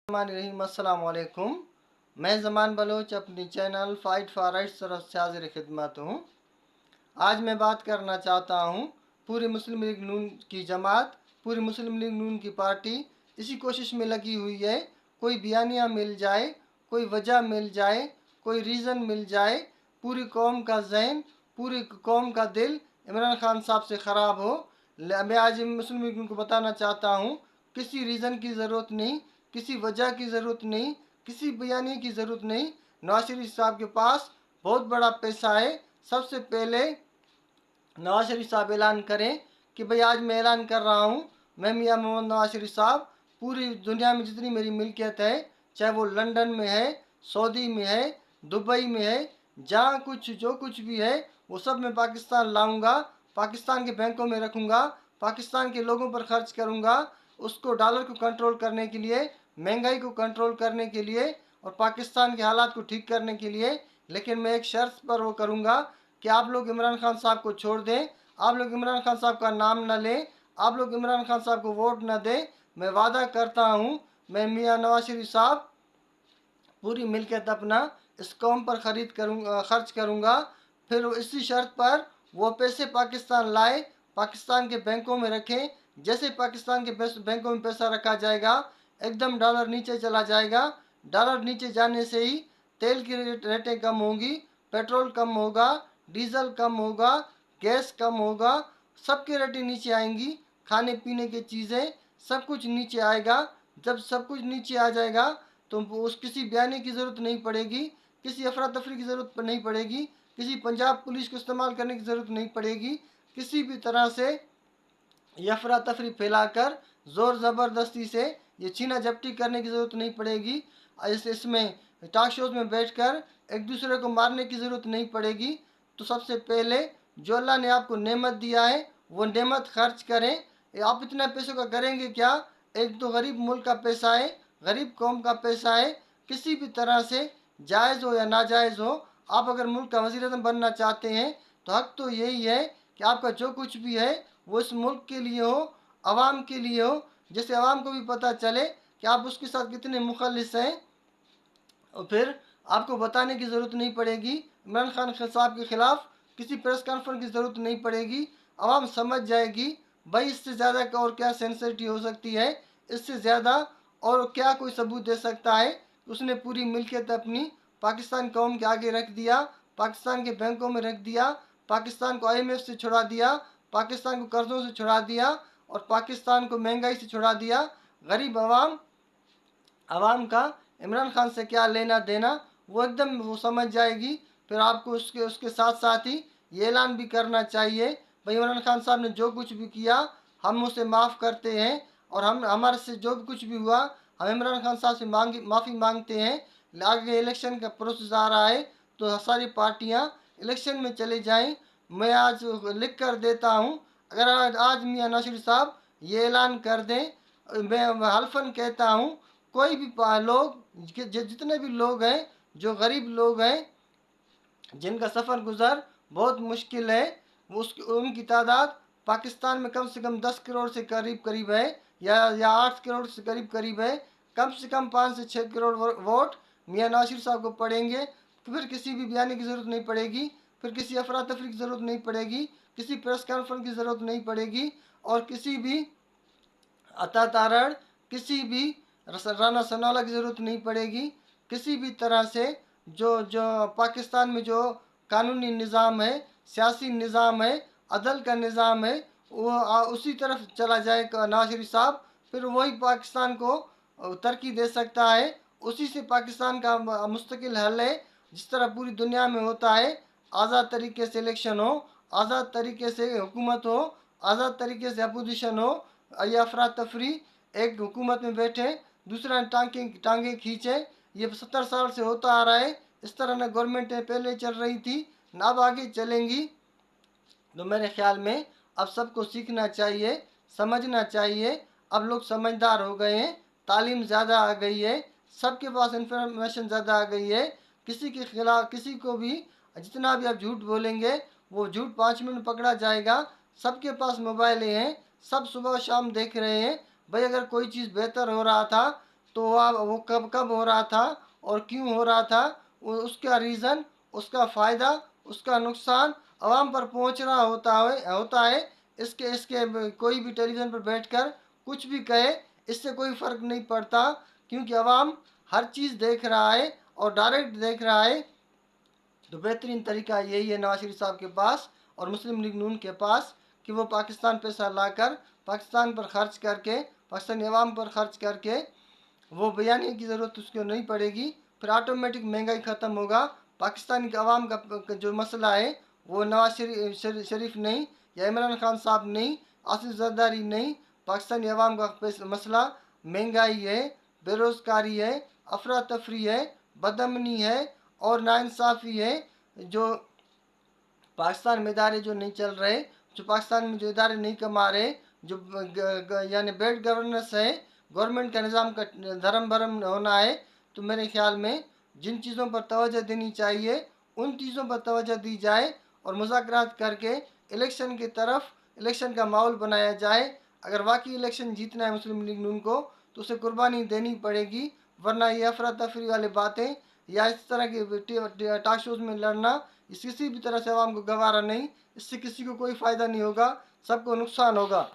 अस्सलाम वालेकुम। मैं ज़मान बलोच अपनी चैनल फ़ाइट फॉर राइट्स तरफ से हाजिर खिदमत हूँ। आज मैं बात करना चाहता हूँ पूरी मुस्लिम लीग नून की जमात, पूरी मुस्लिम लीग नून की पार्टी इसी कोशिश में लगी हुई है कोई बयानिया मिल जाए, कोई वजह मिल जाए, कोई रीज़न मिल जाए, पूरी कौम का जहन, पूरी कौम का दिल इमरान खान साहब से ख़राब हो। मैं आज मुस्लिम लीग नून को बताना चाहता हूँ किसी रीज़न की ज़रूरत नहीं, किसी वजह की ज़रूरत नहीं, किसी बयानी की ज़रूरत नहीं। नवाज शरीफ साहब के पास बहुत बड़ा पैसा है। सबसे पहले नवाज शरीफ साहब ऐलान करें कि भाई आज मैं ऐलान कर रहा हूँ, मैं मियाँ मोहम्मद नवाज शरीफ साहब पूरी दुनिया में जितनी मेरी मिल्कियत है, चाहे वो लंदन में है, सऊदी में है, दुबई में है, जहाँ कुछ जो कुछ भी है वो सब मैं पाकिस्तान लाऊंगा, पाकिस्तान के बैंकों में रखूँगा, पाकिस्तान के लोगों पर खर्च करूँगा, उसको डॉलर को कंट्रोल करने के लिए, महंगाई को कंट्रोल करने के लिए और पाकिस्तान के हालात को ठीक करने के लिए। लेकिन मैं एक शर्त पर वो करूँगा कि आप लोग इमरान खान साहब को छोड़ दें, आप लोग इमरान खान साहब का नाम न लें, आप लोग इमरान खान साहब को वोट न दें। मैं वादा करता हूँ मैं मियाँ नवाज शरीफ साहब पूरी मिल्कियत अपना इस कौम पर खर्च करूँगा। फिर इसी शर्त पर वो पैसे पाकिस्तान लाए, पाकिस्तान के बैंकों में रखें। जैसे पाकिस्तान के बैंकों में पैसा रखा जाएगा एकदम डॉलर नीचे चला जाएगा। डॉलर नीचे जाने से ही तेल की रेटें कम होंगी, पेट्रोल कम होगा, डीजल कम होगा, गैस कम होगा, सबकी रेटें नीचे आएंगी, खाने पीने की चीज़ें सब कुछ नीचे आएगा। जब सब कुछ नीचे आ जाएगा तो उस किसी बयानी की ज़रूरत नहीं पड़ेगी, किसी अफरा तफरी की ज़रूरत नहीं पड़ेगी, किसी पंजाब पुलिस को इस्तेमाल करने की ज़रूरत नहीं पड़ेगी, किसी भी तरह से ये अफरा तफरी फैलाकर ज़ोर ज़बरदस्ती से ये छीना झपटी करने की ज़रूरत नहीं पड़ेगी। इसमें टॉक शोज़ में बैठकर एक दूसरे को मारने की ज़रूरत नहीं पड़ेगी। तो सबसे पहले जो अल्लाह ने आपको नेमत दिया है वो नेमत खर्च करें। आप इतना पैसों का करेंगे क्या? एक तो गरीब मुल्क का पैसा है, गरीब कौम का पैसा है, किसी भी तरह से जायज़ हो या नाजायज़ हो, आप अगर मुल्क का वज़ीर-ए-आज़म बनना चाहते हैं तो हक़ तो यही है कि आपका जो कुछ भी है वो इस मुल्क के लिए हो, आवाम के लिए हो, जिससे आवाम को भी पता चले कि आप उसके साथ कितने मुखलिस हैं। और फिर आपको बताने की ज़रूरत नहीं पड़ेगी, इमरान खान साहब के ख़िलाफ़ किसी प्रेस कॉन्फ्रेंस की ज़रूरत नहीं पड़ेगी। आवाम समझ जाएगी भाई इससे ज़्यादा और क्या सेंसिटिव हो सकती है, इससे ज़्यादा और क्या कोई सबूत दे सकता है। उसने पूरी मिल्कियत अपनी पाकिस्तान कौम के आगे रख दिया, पाकिस्तान के बैंकों में रख दिया, पाकिस्तान को IMF से छुड़ा दिया, पाकिस्तान को कर्ज़ों से छुड़ा दिया और पाकिस्तान को महंगाई से छुड़ा दिया। गरीब आवाम का इमरान खान से क्या लेना देना वो एकदम वो समझ जाएगी। फिर आपको उसके उसके साथ साथ ही ये ऐलान भी करना चाहिए भाई इमरान खान साहब ने जो कुछ भी किया हम उसे माफ़ करते हैं और हम हमारे से जो भी कुछ भी हुआ हम इमरान खान साहब से माफ़ी मांगते हैं। आगे इलेक्शन का प्रोसेस आ रहा है तो सारी पार्टियां इलेक्शन में चले जाएं। मैं आज लिख कर देता हूं अगर आज मियाँ नौशरी साहब ये ऐलान कर दें, मैं हल्फन कहता हूं कोई भी लोग जितने भी लोग हैं जो गरीब लोग हैं जिनका सफ़र गुज़र बहुत मुश्किल है उस उनकी तादाद पाकिस्तान में कम से कम 10 करोड़ से करीब है या 8 करोड़ से करीब है। कम से कम 5 से 6 करोड़ वोट मियाँ नवाज साहब को पड़ेंगे। फिर किसी भी बयानी की ज़रूरत नहीं पड़ेगी, फिर किसी अफरा तफरी की ज़रूरत नहीं पड़ेगी, किसी प्रेस कॉन्फ्रेंस की ज़रूरत नहीं पड़ेगी और किसी भी अता तारण किसी भी राना सनावला की ज़रूरत नहीं पड़ेगी। किसी भी तरह से जो जो पाकिस्तान में जो कानूनी निज़ाम है, सियासी निज़ाम है, अदल का निज़ाम है वो उसी तरफ चला जाए नवाज शरीफ साहब, फिर वही पाकिस्तान को तरक्की दे सकता है। उसी से पाकिस्तान का मुस्तकिल हल है जिस तरह पूरी दुनिया में होता है। आज़ाद तरीके से इलेक्शन हो, आज़ाद तरीके से हुकूमत हो, आज़ाद तरीके से अपोजिशन हो, ये अफरा तफरी एक हुकूमत में बैठे दूसरा टांगे खींचे, ये 70 साल से होता आ रहा है। इस तरह न गवर्नमेंटें पहले चल रही थी न अब आगे चलेंगी। तो मेरे ख्याल में अब सबको सीखना चाहिए, समझना चाहिए। अब लोग समझदार हो गए हैं, तालीम ज़्यादा आ गई है, सबके पास इंफॉर्मेशन ज़्यादा आ गई है। किसी के खिलाफ किसी को भी जितना भी आप झूठ बोलेंगे वो झूठ 5 मिनट में पकड़ा जाएगा। सबके पास मोबाइल हैं, सब सुबह शाम देख रहे हैं। भाई अगर कोई चीज़ बेहतर हो रहा था तो वो कब कब हो रहा था और क्यों हो रहा था, उसका रीज़न, उसका फ़ायदा, उसका नुकसान आवाम पर पहुंच रहा होता है। इसके इसके कोई भी टेलीविज़न पर बैठकर कुछ भी कहे, इससे कोई फ़र्क नहीं पड़ता, क्योंकि आवाम हर चीज़ देख रहा है और डायरेक्ट देख रहा है। तो बेहतरीन तरीका यही है नवाज शरीफ साहब के पास और मुस्लिम लीग नून के पास कि वो पाकिस्तान पैसा लाकर पाकिस्तान पर खर्च करके, पाकिस्तानी अवाम पर खर्च करके, वो बयानी की ज़रूरत उसको नहीं पड़ेगी। फिर ऑटोमेटिक महंगाई ख़त्म होगा। पाकिस्तान के अवाम का जो मसला है वो नवाज शरीफ नहीं, या इमरान खान साहब नहीं, आसिफ जरदारी नहीं, पाकिस्तानी अवाम का मसला महंगाई है, बेरोज़गारी है, अफरा तफरी है, बदअमनी है और नाइंसाफ़ी है। जो पाकिस्तान में इदारे जो नहीं चल रहे, जो पाकिस्तान में जो इदारे नहीं कमा रहे, जो यानी बेड गवर्नेंस है, गवर्नमेंट का निज़ाम का धर्म भरम होना है, तो मेरे ख्याल में जिन चीज़ों पर तवज्जो देनी चाहिए उन चीज़ों पर तवज्जो दी जाए और मुज़ाकरात करके इलेक्शन की तरफ, इलेक्शन का माहौल बनाया जाए। अगर वाकई इलेक्शन जीतना है मुस्लिम लीग नून को, तो उसे कुर्बानी देनी पड़ेगी, वरना ये अफरा तफरी वाली बातें या इस तरह के टॉक शोज़ में लड़ना, इस किसी भी तरह से आवाम को गंवारा नहीं। इससे किसी को कोई फ़ायदा नहीं होगा, सबको नुकसान होगा।